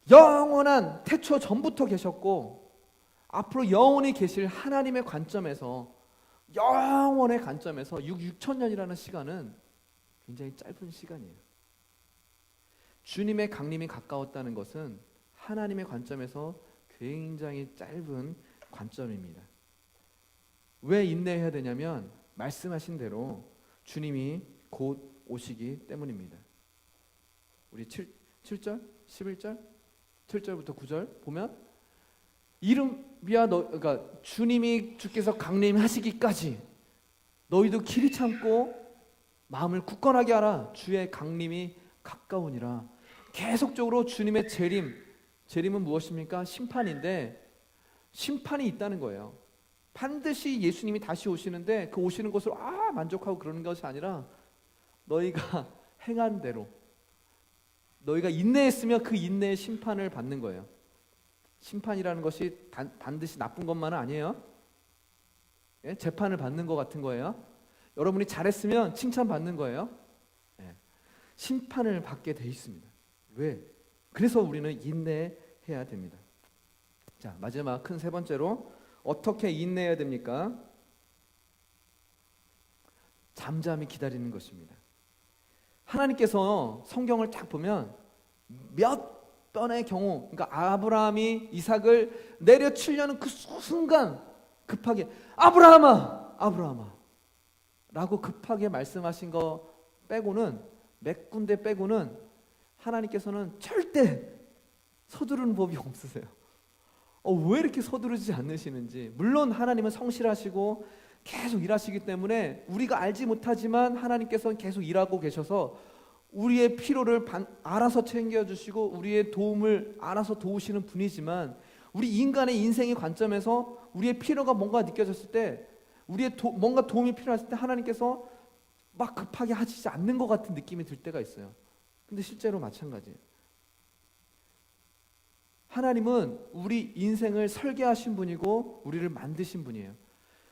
영원한 태초 전부터 계셨고 앞으로 영원히 계실 하나님의 관점에서, 영원의 관점에서 6,000년이라는 시간은 굉장히 짧은 시간이에요. 주님의 강림이 가까웠다는 것은 하나님의 관점에서 굉장히 짧은 관점입니다. 왜 인내해야 되냐면 말씀하신 대로 주님이 곧 오시기 때문입니다. 우리 7절, 11절, 7절부터 9절 보면 이름비야 그러니까 주님이 주께서 강림하시기까지 너희도 길이 참고 마음을 굳건하게 하라. 주의 강림이 가까우니라. 계속적으로 주님의 재림은 무엇입니까? 심판인데 심판이 있다는 거예요. 반드시 예수님이 다시 오시는데 그 오시는 것으로 만족하고 그러는 것이 아니라 너희가 행한 대로, 너희가 인내했으면 그 인내의 심판을 받는 거예요. 심판이라는 것이 반드시 나쁜 것만은 아니에요. 예? 재판을 받는 것 같은 거예요. 여러분이 잘했으면 칭찬받는 거예요. 예. 심판을 받게 돼 있습니다. 왜? 그래서 우리는 인내해야 됩니다. 자, 마지막 큰 세 번째로 어떻게 인내해야 됩니까? 잠잠히 기다리는 것입니다. 하나님께서 성경을 딱 보면 몇 번의 경우, 그러니까 아브라함이 이삭을 내려치려는 그 순간 급하게 아브라함아 라고 급하게 말씀하신 거 빼고는, 몇 군데 빼고는 하나님께서는 절대 서두르는 법이 없으세요. 왜 이렇게 서두르지 않으시는지. 물론 하나님은 성실하시고 계속 일하시기 때문에 우리가 알지 못하지만 하나님께서는 계속 일하고 계셔서 우리의 필요를 알아서 챙겨주시고 우리의 도움을 알아서 도우시는 분이지만, 우리 인간의 인생의 관점에서 우리의 필요가 뭔가 느껴졌을 때, 우리의 뭔가 도움이 필요했을 때 하나님께서 막 급하게 하시지 않는 것 같은 느낌이 들 때가 있어요. 근데 실제로 마찬가지예요. 하나님은 우리 인생을 설계하신 분이고 우리를 만드신 분이에요.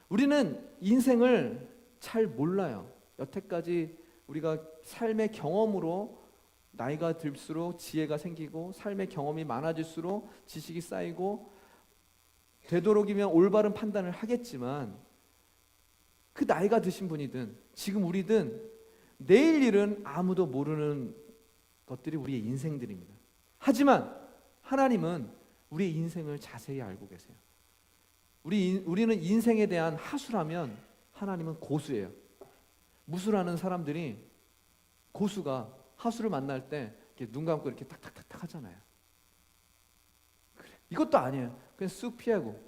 우리는 인생을 잘 몰라요. 여태까지 우리가 삶의 경험으로 나이가 들수록 지혜가 생기고 삶의 경험이 많아질수록 지식이 쌓이고 되도록이면 올바른 판단을 하겠지만 그 나이가 드신 분이든 지금 우리든 내일 일은 아무도 모르는 것들이 우리의 인생들입니다. 하지만 하나님은 우리의 인생을 자세히 알고 계세요. 우리는 인생에 대한 하수라면 하나님은 고수예요. 무술하는 사람들이 고수가 하수를 만날 때 이렇게 눈 감고 이렇게 탁탁탁탁 하잖아요. 그래. 이것도 아니에요. 그냥 쑥 피하고.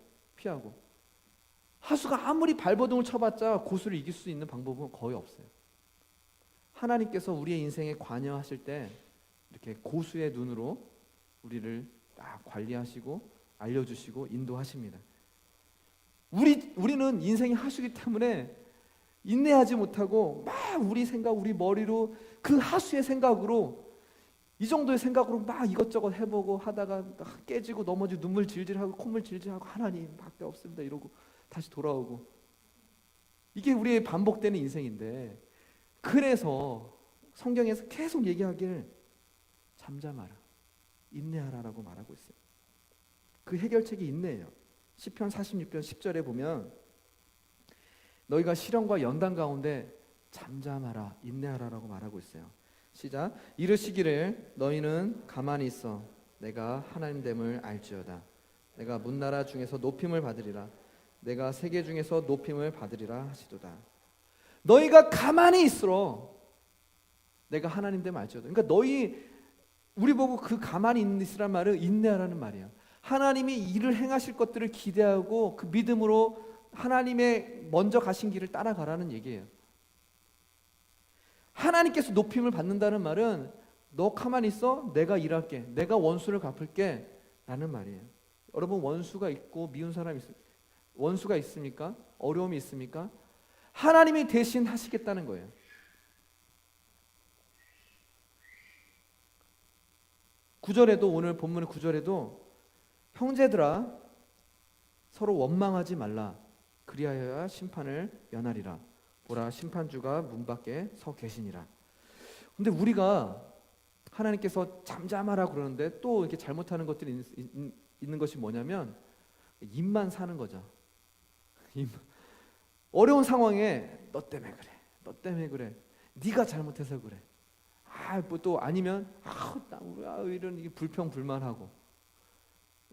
하수가 아무리 발버둥을 쳐봤자 고수를 이길 수 있는 방법은 거의 없어요. 하나님께서 우리의 인생에 관여하실 때 이렇게 고수의 눈으로 우리를 딱 관리하시고 알려주시고 인도하십니다. 우리는 인생이 하수기 때문에 인내하지 못하고 막 우리 생각, 우리 머리로 그 하수의 생각으로 이 정도의 생각으로 막 이것저것 해보고 하다가 깨지고 넘어지고 눈물 질질하고 콧물 질질하고 하나님밖에 없습니다 이러고 다시 돌아오고 이게 우리의 반복되는 인생인데 그래서 성경에서 계속 얘기하길 잠잠하라, 인내하라라고 말하고 있어요. 그 해결책이 인내예요. 시편 46편 10절에 보면 너희가 시련과 연단 가운데 잠잠하라, 인내하라라고 말하고 있어요. 시작. 이르시기를 너희는 가만히 있어 내가 하나님됨을 알지어다. 내가 문나라 중에서 높임을 받으리라. 내가 세계 중에서 높임을 받으리라 하시도다. 너희가 가만히 있으러 내가 하나님됨을 알지어다. 그러니까 우리 보고 그 가만히 있으란 말은 인내하라는 말이에요. 하나님이 일을 행하실 것들을 기대하고 그 믿음으로 하나님의 먼저 가신 길을 따라가라는 얘기예요. 하나님께서 높임을 받는다는 말은 너 가만히 있어 내가 일할게, 내가 원수를 갚을게 라는 말이에요. 여러분 원수가 있고 미운 사람이 원수가 있습니까? 어려움이 있습니까? 하나님이 대신 하시겠다는 거예요. 구절에도 오늘 본문의 구절에도 형제들아 서로 원망하지 말라 그리하여야 심판을 면하리라. 보라 심판주가 문 밖에 서 계시니라. 근데 우리가 하나님께서 잠잠하라 그러는데 또 이렇게 잘못하는 것들이 있는 것이 뭐냐면 입만 사는 거죠. 어려운 상황에 너 때문에 그래, 너 때문에 그래, 네가 잘못해서 그래. 뭐 또 아니면 이런 이게 불평불만하고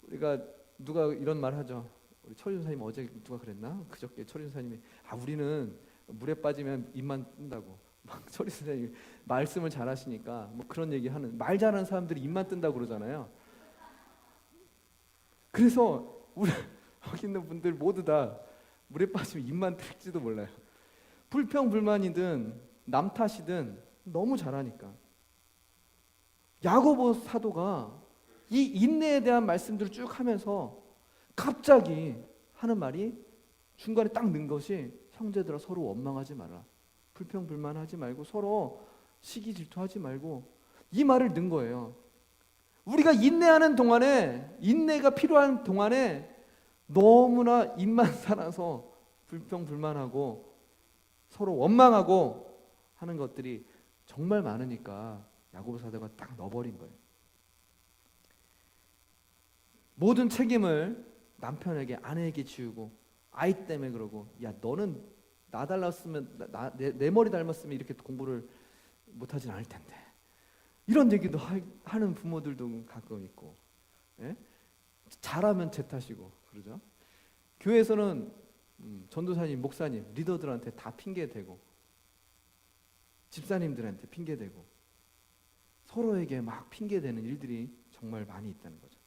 우리가 누가 이런 말 하죠. 우리 철윤사님 어제 누가 그랬나? 그저께 철윤사님이 우리는 물에 빠지면 입만 뜬다고. 막 철윤사님이 말씀을 잘하시니까 뭐 그런 얘기하는 말 잘하는 사람들이 입만 뜬다고 그러잖아요. 그래서 우리 여기 있는 분들 모두 다 물에 빠지면 입만 뜰지도 몰라요. 불평불만이든 남 탓이든 너무 잘하니까. 야고보 사도가 이 인내에 대한 말씀들을 쭉 하면서 갑자기 하는 말이 중간에 딱 넣은 것이 형제들아 서로 원망하지 마라, 불평불만하지 말고 서로 시기 질투하지 말고 이 말을 넣은 거예요. 우리가 인내하는 동안에 인내가 필요한 동안에 너무나 입만 살아서 불평불만하고 서로 원망하고 하는 것들이 정말 많으니까 야고보 사도가 딱 넣어버린 거예요. 모든 책임을 남편에게 아내에게 지우고 아이 때문에 그러고 야 너는 나 닮았으면 내 머리 닮았으면 이렇게 공부를 못하진 않을 텐데 이런 얘기도 하는 부모들도 가끔 있고 예? 잘하면 제 탓이고 그러죠. 교회에서는 전도사님, 목사님, 리더들한테 다 핑계대고 집사님들한테 핑계대고 서로에게 막 핑계대는 일들이 정말 많이 있다는 거죠.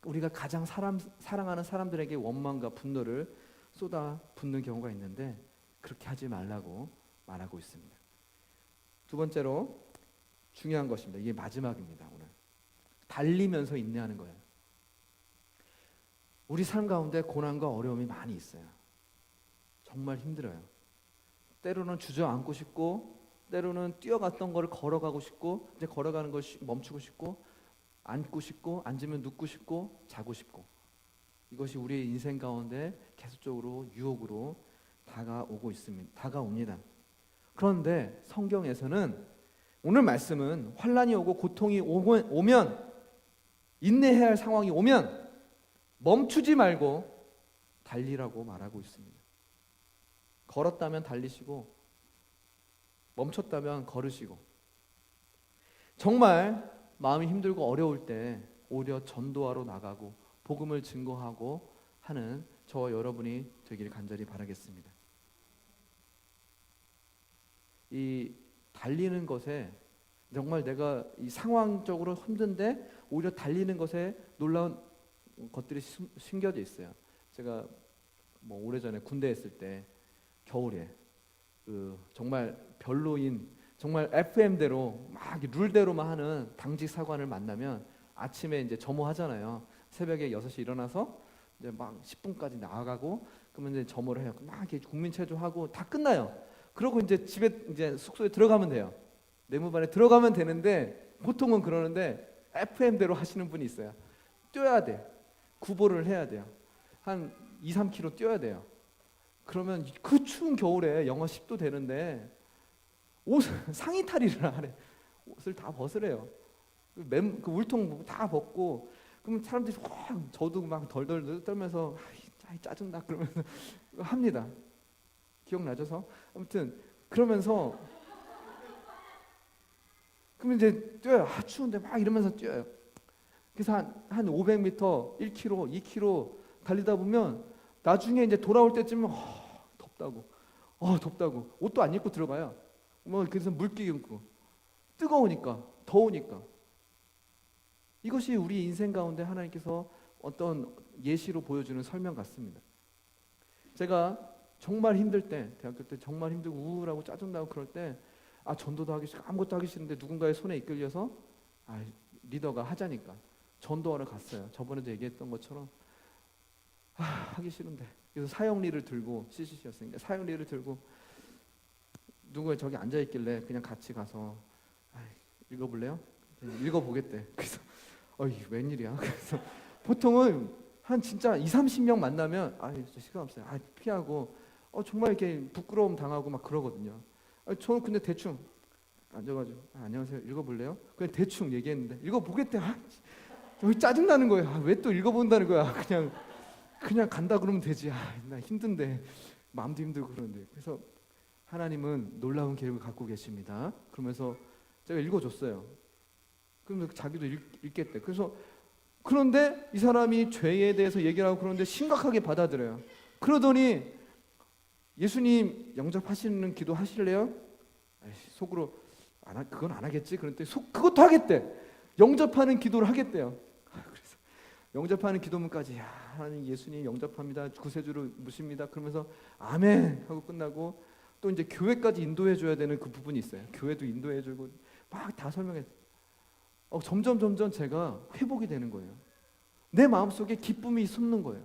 우리가 가장 사랑하는 사람들에게 원망과 분노를 쏟아 붓는 경우가 있는데 그렇게 하지 말라고 말하고 있습니다. 두 번째로 중요한 것입니다. 이게 마지막입니다. 오늘 달리면서 인내하는 거예요. 우리 삶 가운데 고난과 어려움이 많이 있어요. 정말 힘들어요. 때로는 주저앉고 싶고 때로는 뛰어갔던 거를 걸어가고 싶고 이제 걸어가는 걸 멈추고 싶고 앉고 싶고 앉으면 눕고 싶고 자고 싶고 이것이 우리의 인생 가운데 계속적으로 유혹으로 다가옵니다. 그런데 성경에서는 오늘 말씀은 환난이 오고 고통이 오면 인내해야 할 상황이 오면 멈추지 말고 달리라고 말하고 있습니다. 걸었다면 달리시고 멈췄다면 걸으시고, 정말 마음이 힘들고 어려울 때 오히려 전도하러 나가고 복음을 증거하고 하는 저와 여러분이 되길 간절히 바라겠습니다. 이 달리는 것에 정말 내가 이 상황적으로 힘든데 오히려 달리는 것에 놀라운 것들이 숨겨져 있어요. 제가 뭐 오래전에 군대에 있을 때 겨울에 정말 별로인, 정말 FM대로 막 룰대로만 하는 당직 사관을 만나면 아침에 이제 점호하잖아요. 새벽에 6시 일어나서 이제 막 10분까지 나가고, 그러면 이제 점호를 해요. 막 이렇게 국민체조하고 다 끝나요. 그러고 이제 집에 이제 숙소에 들어가면 돼요. 내무반에 들어가면 되는데 보통은 그러는데 FM대로 하시는 분이 있어요. 뛰어야 돼. 구보를 해야 돼요. 한 2-3km 뛰어야 돼요. 그러면 그 추운 겨울에 영하 10도 되는데 상의 탈의를 하래. 옷을 다 벗으래요. 그 울통 다 벗고, 그러면 사람들이 확, 저도 막 덜덜 떨면서 짜증나 그러면서 합니다. 기억나죠? 아무튼 그러면서 그러면 이제 뛰어요. 추운데 막 이러면서 뛰어요. 그래서 한 500m, 1km, 2km 달리다 보면 나중에 이제 돌아올 때쯤은 덥다고 옷도 안 입고 들어가요. 뭐 그래서 물기 입고 뜨거우니까, 더우니까. 이것이 우리 인생 가운데 하나님께서 어떤 예시로 보여주는 설명 같습니다. 제가 정말 힘들 때, 대학교 때 정말 힘들고 우울하고 짜증나고 그럴 때 전도도 하기 싫고 아무것도 하기 싫은데 누군가의 손에 이끌려서 리더가 하자니까 전도하러 갔어요. 저번에도 얘기했던 것처럼 하기 싫은데, 그래서 사형리를 들고, CCC였으니까 사형리를 들고 누구가 저기 앉아 있길래 그냥 같이 가서 읽어볼래요? 읽어보겠대. 그래서 웬일이야? 그래서 보통은 한 진짜 2-30명 만나면 시간 없어요. 피하고 정말 이렇게 부끄러움 당하고 막 그러거든요. 저는 근데 대충 앉아가지고 안녕하세요, 읽어볼래요? 그냥 대충 얘기했는데 읽어보겠대. 짜증 나는 거예요. 왜 또 읽어본다는 거야? 그냥 간다 그러면 되지. 나 힘든데, 마음도 힘들고 그런데. 그래서 하나님은 놀라운 계획을 갖고 계십니다. 그러면서 제가 읽어줬어요. 그러면 자기도 읽겠대. 그런데 이 사람이 죄에 대해서 얘기를 하고 그러는데 심각하게 받아들여요. 그러더니 예수님 영접하시는 기도 하실래요? 속으로 그건 안 하겠지. 그런데 그것도 하겠대. 영접하는 기도를 하겠대요. 그래서 영접하는 기도문까지, 하나님 예수님 영접합니다. 구세주로 모십니다. 그러면서 아멘 하고 끝나고, 또 이제 교회까지 인도해 줘야 되는 그 부분이 있어요. 교회도 인도해 주고 막 다 설명해. 점점 제가 회복이 되는 거예요. 내 마음속에 기쁨이 솟는 거예요.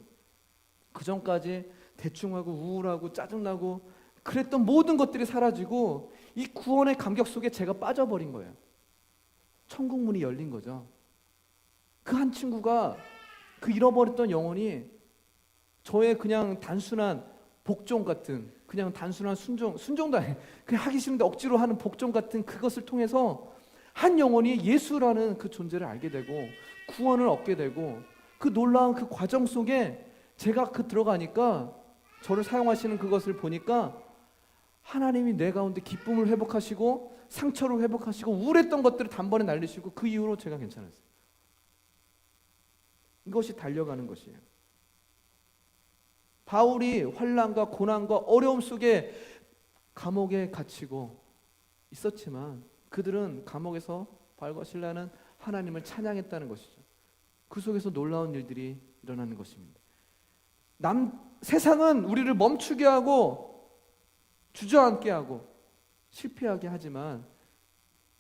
그 전까지 대충하고 우울하고 짜증나고 그랬던 모든 것들이 사라지고 이 구원의 감격 속에 제가 빠져버린 거예요. 천국 문이 열린 거죠. 그 한 친구가, 그 잃어버렸던 영혼이 저의 그냥 단순한 복종 같은, 그냥 단순한 순종도 아니에요. 그냥 하기 싫은데 억지로 하는 복종 같은 그것을 통해서 한 영혼이 예수라는 그 존재를 알게 되고 구원을 얻게 되고, 그 놀라운 그 과정 속에 제가 들어가니까, 저를 사용하시는 그것을 보니까 하나님이 내 가운데 기쁨을 회복하시고 상처를 회복하시고 우울했던 것들을 단번에 날리시고, 그 이후로 제가 괜찮았어요. 이것이 달려가는 것이에요. 바울이 환난과 고난과 어려움 속에 감옥에 갇히고 있었지만 그들은 감옥에서 바울과 실라는 하나님을 찬양했다는 것이죠. 그 속에서 놀라운 일들이 일어나는 것입니다. 세상은 우리를 멈추게 하고 주저앉게 하고 실패하게 하지만,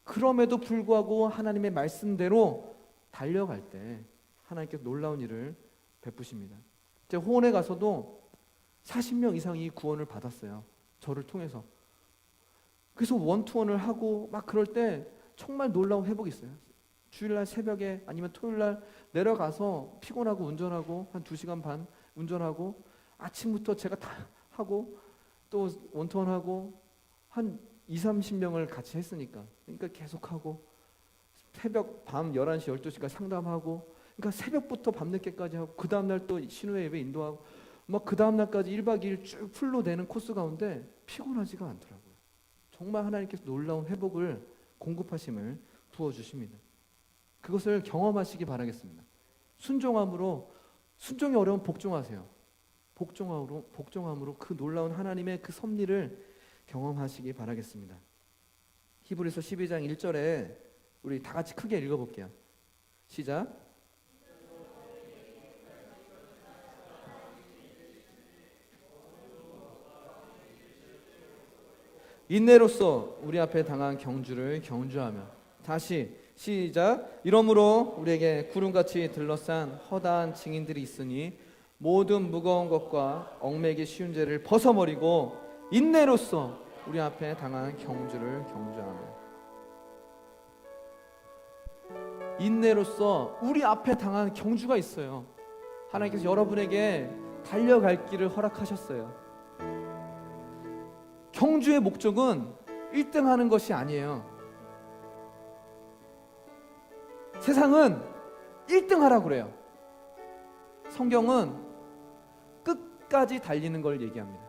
그럼에도 불구하고 하나님의 말씀대로 달려갈 때 하나님께서 놀라운 일을 베푸십니다. 제가 호원에 가서도 40명 이상이 구원을 받았어요. 저를 통해서. 그래서 원투원을 하고 막 그럴 때 정말 놀라운 회복이 있어요. 주일날 새벽에 아니면 토요일날 내려가서 피곤하고 운전하고 한 2시간 반 운전하고 아침부터 제가 다 하고 또 원투원하고 한 2-30명을 같이 했으니까 그러니까 계속하고 새벽 밤 11시 12시까지 상담하고 그러니까 새벽부터 밤늦게까지 하고 그 다음날 또 신우회 예배 인도하고 막 그 다음날까지 1박 2일 쭉 풀로 되는 코스 가운데 피곤하지가 않더라고요. 정말 하나님께서 놀라운 회복을 공급하심을 부어주십니다. 그것을 경험하시기 바라겠습니다. 순종이 어려운 복종하세요. 복종함으로 그 놀라운 하나님의 그 섭리를 경험하시기 바라겠습니다. 히브리서 12장 1절에 우리 다 같이 크게 읽어볼게요. 시작. 인내로써 우리 앞에 당한 경주를 경주하며. 다시 시작. 이러므로 우리에게 구름같이 들러싼 허다한 증인들이 있으니 모든 무거운 것과 얽매기 쉬운 죄를 벗어버리고 인내로써 우리 앞에 당한 경주를 경주하며. 인내로써 우리 앞에 당한 경주가 있어요. 하나님께서 여러분에게 달려갈 길을 허락하셨어요. 경주의 목적은 1등 하는 것이 아니에요. 세상은 1등 하라고 그래요. 성경은 끝까지 달리는 걸 얘기합니다.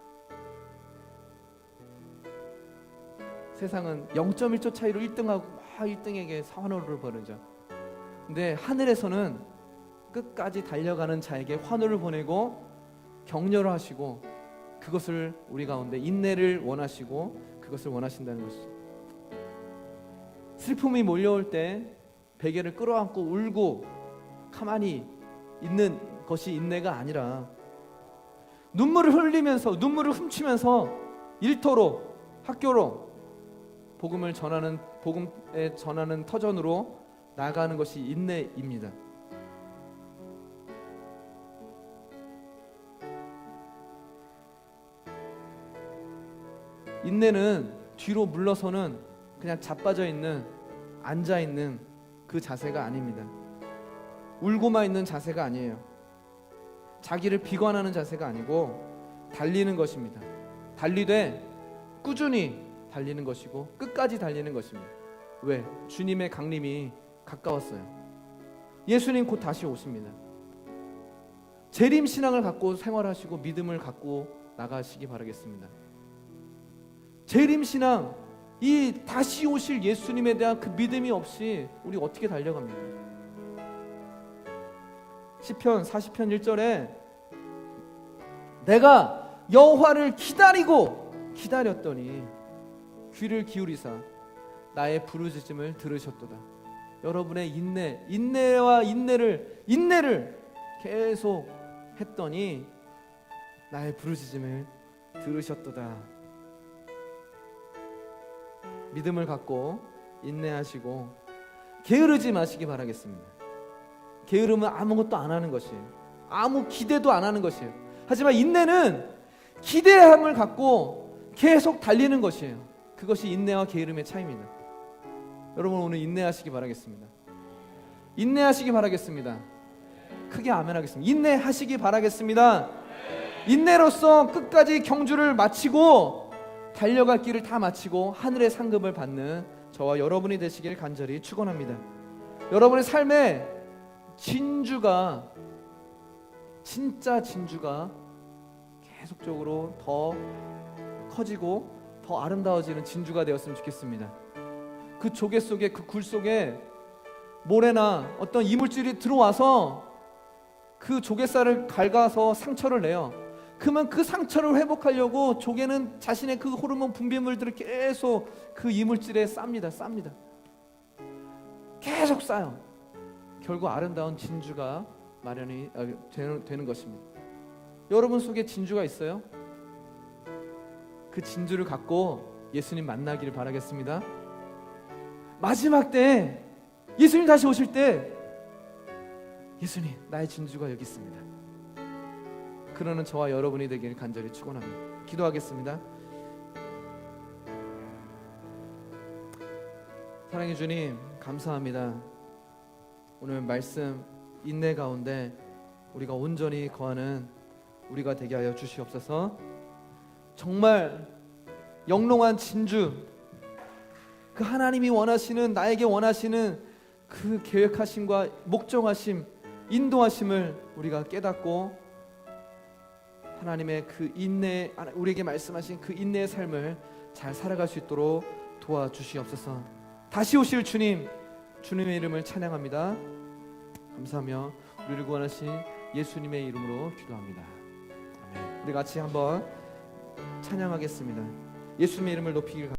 세상은 0.1초 차이로 1등하고 막 1등에게 환호를 보내죠. 근데 하늘에서는 끝까지 달려가는 자에게 환호를 보내고 격려를 하시고 그것을 우리 가운데 인내를 원하시고 그것을 원하신다는 것이죠. 슬픔이 몰려올 때 베개를 끌어안고 울고 가만히 있는 것이 인내가 아니라 눈물을 흘리면서 눈물을 훔치면서 일터로 학교로 복음에 전하는 터전으로 나가는 것이 인내입니다. 인내는 뒤로 물러서는 그냥 자빠져 있는 앉아 있는 그 자세가 아닙니다. 울고만 있는 자세가 아니에요. 자기를 비관하는 자세가 아니고 달리는 것입니다. 달리되 꾸준히 달리는 것이고 끝까지 달리는 것입니다. 왜? 주님의 강림이 가까웠어요. 예수님 곧 다시 오십니다. 재림 신앙을 갖고 생활하시고 믿음을 갖고 나가시기 바라겠습니다. 재림 신앙, 이 다시 오실 예수님에 대한 그 믿음이 없이 우리 어떻게 달려갑니까? 시편 40편 1절에 내가 여호와를 기다렸더니 귀를 기울이사 나의 부르짖음을 들으셨도다. 여러분의 인내를 계속 했더니 나의 부르짖음을 들으셨도다. 믿음을 갖고 인내하시고 게으르지 마시기 바라겠습니다. 게으르면 아무것도 안 하는 것이에요. 아무 기대도 안 하는 것이에요. 하지만 인내는 기대함을 갖고 계속 달리는 것이에요. 그것이 인내와 게으름의 차이입니다. 여러분 오늘 인내하시기 바라겠습니다. 인내하시기 바라겠습니다. 크게 아멘 하겠습니다. 인내하시기 바라겠습니다. 인내로써 끝까지 경주를 마치고 달려갈 길을 다 마치고 하늘의 상급을 받는 저와 여러분이 되시길 간절히 축원합니다. 여러분의 삶에 진주가 진짜 진주가 계속적으로 더 커지고 더 아름다워지는 진주가 되었으면 좋겠습니다. 그 조개 속에 그 굴 속에 모래나 어떤 이물질이 들어와서 그 조개살을 갉아서 상처를 내요. 그러면 그 상처를 회복하려고 조개는 자신의 그 호르몬 분비물들을 계속 그 이물질에 쌉니다. 계속 싸요. 결국 아름다운 진주가 마련이 되는 것입니다. 여러분 속에 진주가 있어요? 그 진주를 갖고 예수님 만나기를 바라겠습니다. 마지막 때 예수님 다시 오실 때 예수님 나의 진주가 여기 있습니다. 그러는 저와 여러분이 되기를 간절히 축원합니다. 기도하겠습니다. 사랑해 주님 감사합니다. 오늘 말씀 인내 가운데 우리가 온전히 거하는 우리가 되게 하여 주시옵소서. 정말 영롱한 진주, 그 하나님이 원하시는, 나에게 원하시는 그 계획하심과 목정하심, 인도하심을 우리가 깨닫고 하나님의 그 인내, 우리에게 말씀하신 그 인내의 삶을 잘 살아갈 수 있도록 도와주시옵소서. 다시 오실 주님, 주님의 이름을 찬양합니다. 감사하며 우리를 구원하신 예수님의 이름으로 기도합니다. 아멘. 우리 같이 한번 찬양하겠습니다. 예수님의 이름을 높이길